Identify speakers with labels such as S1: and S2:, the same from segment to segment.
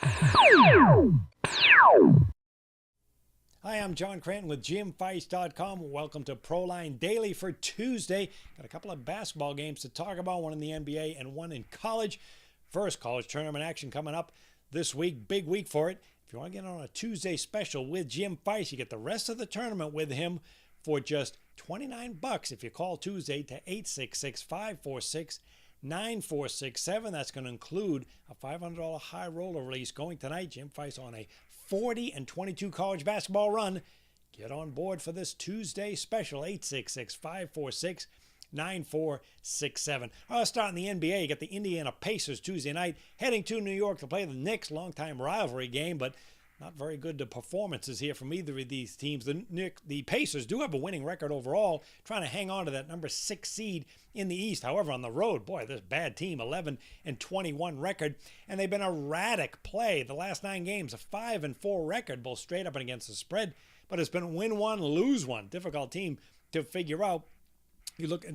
S1: Hi, I'm John Cranton with JimFeist.com. Welcome to Proline Daily for Tuesday. Got a couple of basketball games to talk about, one in the NBA and one in college. First college tournament action coming up this week. Big week for it. If you want to get on a Tuesday special with Jim Feist, you get the rest of the tournament with him for just $29 if you call Tuesday to 866-546-9467. That's going to include a $500 high roller release going tonight. Jim Feist on a 40-22 college basketball run. Get on board for this Tuesday special, 866-546-9467. Let's start in the NBA. You got the Indiana Pacers Tuesday night, heading to New York to play the Knicks. Long-time rivalry game, but not very good performances here from either of these teams. The Pacers do have a winning record overall, trying to hang on to that number 6 seed in the East. However, on the road, boy, this bad team, 11-21 record, and they've been erratic play. The last 9 games, a 5-4 record, both straight up and against the spread, but it's been win one, lose one. Difficult team to figure out. You look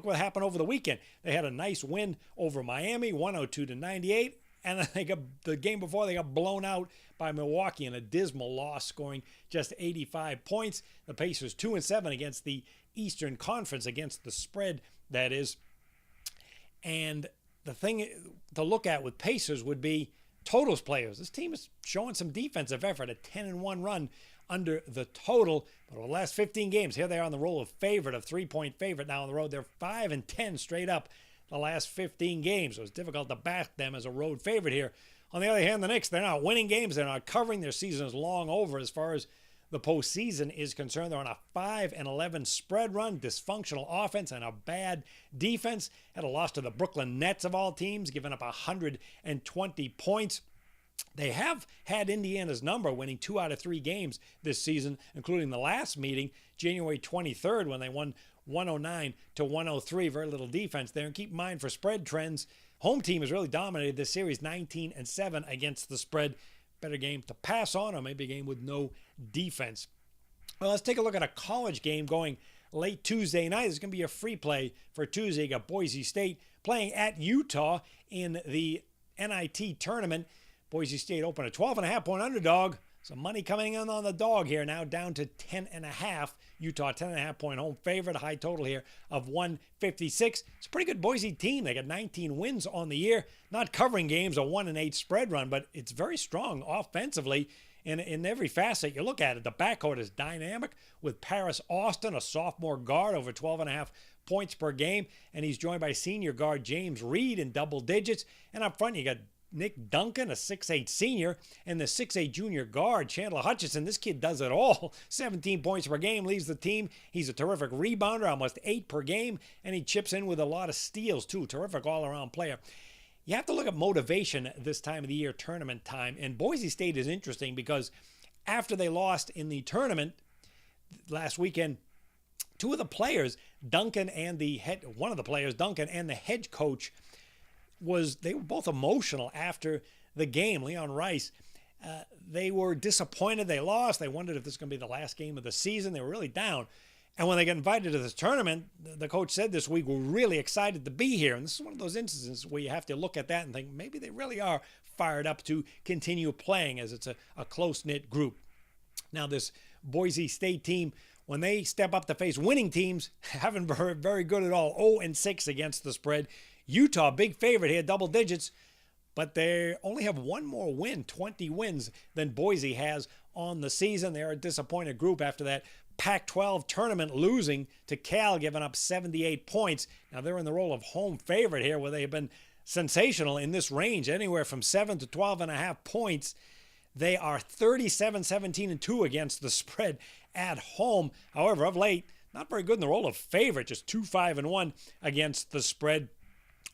S1: what happened over the weekend. They had a nice win over Miami, 102-98. And then the game before, they got blown out by Milwaukee in a dismal loss, scoring just 85 points. The Pacers 2-7 against the Eastern Conference, against the spread, that is. And the thing to look at with Pacers would be totals players. This team is showing some defensive effort, a 10-1 run under the total. But over the last 15 games, here they are on the roll of favorite, of 3-point favorite now on the road. They're 5-10 straight up the last 15 games, so it's difficult to back them as a road favorite here. On the other hand, the Knicks, they're not winning games. They're not covering. Their season is long over as far as the postseason is concerned. They're on a 5-11 spread run, dysfunctional offense, and a bad defense. Had a loss to the Brooklyn Nets of all teams, giving up 120 points. They have had Indiana's number, winning 2 out of 3 games this season, including the last meeting, January 23rd, when they won 109-103. Very little defense there. And keep in mind, for spread trends, home team has really dominated this series, 19-7 against the spread. Better game to pass on, or maybe a game with no defense. Well, let's take a look at a college game going late Tuesday night. It's going to be a free play for Tuesday. You got Boise State playing at Utah in the NIT tournament. Boise State open a 12.5-point underdog. Some money coming in on the dog here, now down to 10.5. Utah 10.5-point home favorite. High total here of 156. It's a pretty good Boise team. They got 19 wins on the year. Not covering games, a 1-8 spread run, but it's very strong offensively in every facet you look at it. The backcourt is dynamic with Paris Austin, a sophomore guard, over 12.5 points per game, and he's joined by senior guard James Reed in double digits. And up front, you got Nick Duncan, a 6'8 senior, and the 6'8 junior guard, Chandler Hutchison. This kid does it all. 17 points per game, leads the team. He's a terrific rebounder, almost 8 per game, and he chips in with a lot of steals, too. Terrific all-around player. You have to look at motivation this time of the year, tournament time, and Boise State is interesting because after they lost in the tournament last weekend, 2 of the players, Duncan and one of the players, Duncan, and the head coach, they were both emotional after the game. Leon Rice, they were disappointed they lost. They wondered if this was going to be the last game of the season. They were really down. And when they got invited to this tournament, the coach said this week, we're really excited to be here. And this is one of those instances where you have to look at that and think maybe they really are fired up to continue playing, as it's a close-knit group. Now, this Boise State team, when they step up to face winning teams, haven't been very good at all. 0-6 against the spread. Utah, big favorite here, double digits, but they only have one more win, 20 wins, than Boise has on the season. They're a disappointed group after that Pac-12 tournament, losing to Cal, giving up 78 points. Now they're in the role of home favorite here, where they've been sensational in this range, anywhere from 7 to 12.5 points. They are 37-17-2 against the spread at home. However, of late, not very good in the role of favorite, just 2-5-1 against the spread.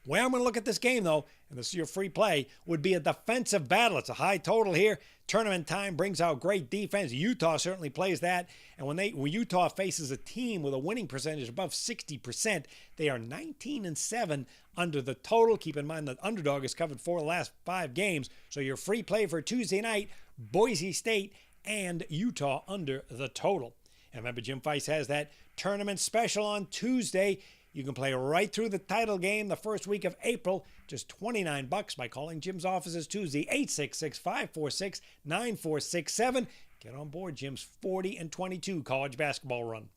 S1: Where I'm going to look at this game, though, and this is your free play, would be a defensive battle. It's a high total here. Tournament time brings out great defense. Utah certainly plays that. And when Utah faces a team with a winning percentage above 60%, they are 19-7 under the total. Keep in mind the underdog has covered 4 of the last 5 games. So your free play for Tuesday night, Boise State and Utah under the total. And remember, Jim Feist has that tournament special on Tuesday. You can play right through the title game the first week of April, just $29 by calling Jim's offices Tuesday, 866-546-9467. Get on board Jim's 40-22 college basketball run.